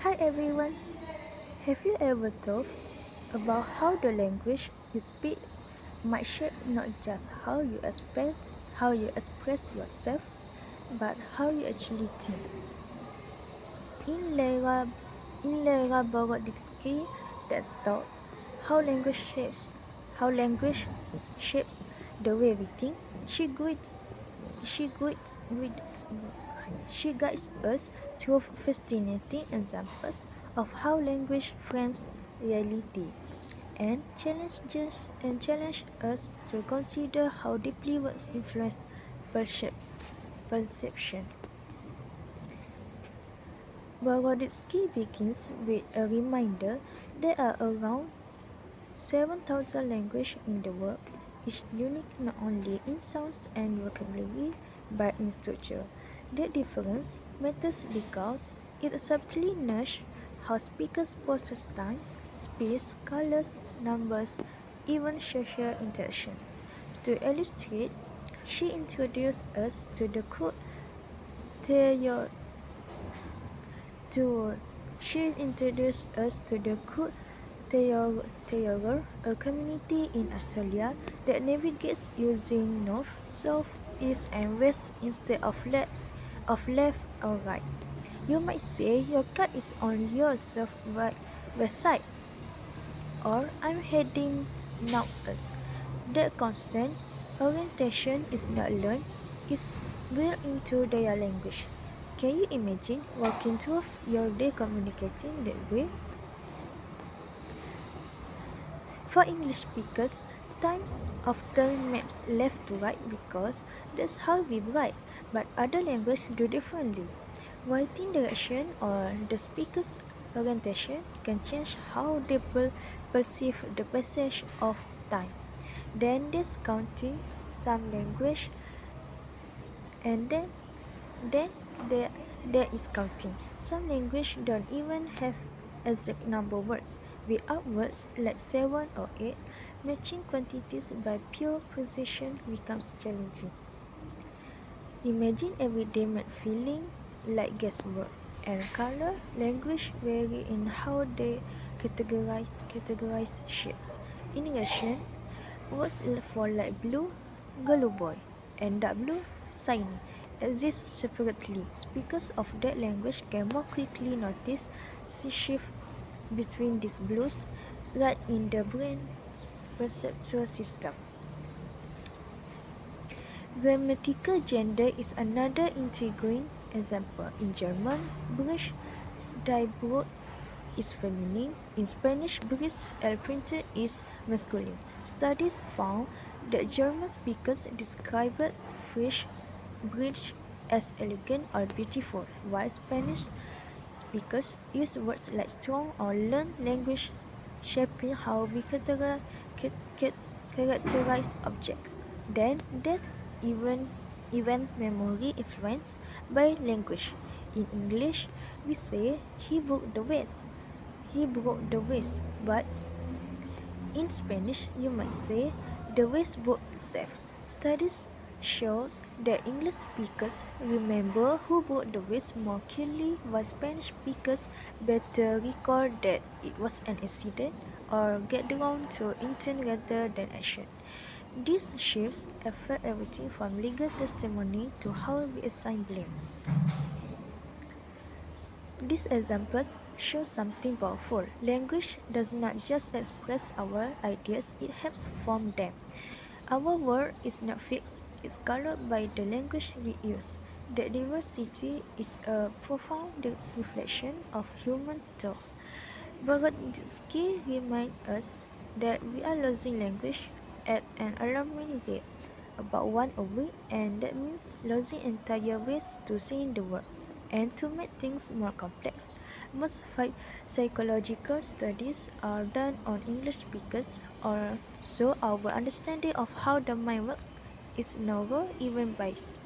Hi everyone. Have you ever thought about how the language you speak might shape not just how you express yourself, but how you actually think? In Lera in Lera Boroditsky, that's taught how language shapes the way we think. She guides she guides, guides she guides us through fascinating examples of how language frames reality and challenge us to consider how deeply words influence perception. Boroditsky begins with a reminder there are around 7,000 languages in the world, each unique not only in sounds and vocabulary but in structure. That difference matters because it subtly nudges how speakers process time, space, colors, numbers, even social interactions. To illustrate, she introduced us to the crude theory to she introduced us to the Cook Theatre, a community in Australia that navigates using north, south, east, and west instead of left or right. You might say your car is on your south right side, or I'm heading northwest. That constant orientation is not learned, it's built into their language. Can you imagine walking through your day communicating that way? For English speakers, time often maps left to right because that's how we write, but other languages do differently. Writing direction or the speaker's orientation can change how they perceive the passage of time. Then there's counting. Some language and then there, there is counting. Some language don't even have exact number words. Without words like 7 or 8, matching quantities by pure precision becomes challenging. Imagine everyday math feeling like guesswork, and color language vary in how they categorize shapes. In Russian, words for light blue, голубой, and dark blue, синий, exist separately. Speakers of that language can more quickly notice the shift between these blues right in the brain's perceptual system. Grammatical gender is another intriguing example. In German, British die Brot is feminine. In Spanish, Bris el printer is masculine. Studies found that German speakers described French bridge as elegant or beautiful, while Spanish speakers use words like strong or learn language, shaping how we characterize objects. Then there's even event memory influenced by language. In English, we say he broke the vase. He broke the vase, but in Spanish, you might say the vase broke itself. Studies shows that English speakers remember who broke the vase more clearly, while Spanish speakers better recall that it was an accident or get around to intent rather than action. These shifts affect everything from legal testimony to how we assign blame. These examples show something powerful. Language does not just express our ideas, it helps form them. Our world is not fixed, it's colored by the language we use. That diversity is a profound reflection of human thought. Boroditsky reminds us that we are losing language at an alarming rate, about one a week, and that means losing entire ways to seeing the world. And to make things more complex, most psychological studies are done on English speakers, or so our understanding of how the mind works is narrow, even biased.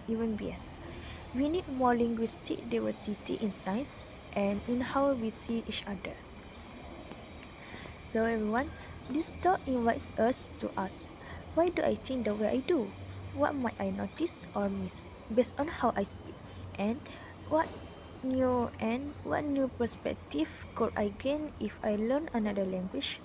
We need more linguistic diversity in science and in how we see each other. So everyone, this talk invites us to ask, why do I think the way I do? What might I notice or miss based on how I speak? And what new and what new perspective could I gain if I learn another language?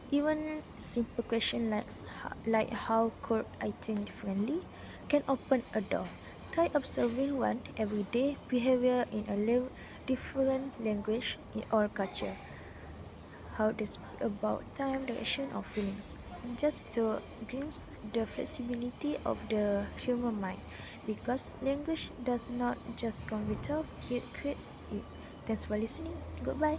Even simple questions like how could I think differently can open a door. Try observing one everyday behavior in a different language or culture. How they speak about time, direction, or feelings. And just to glimpse the flexibility of the human mind, because language does not just come with it, it creates it. Thanks for listening. Goodbye.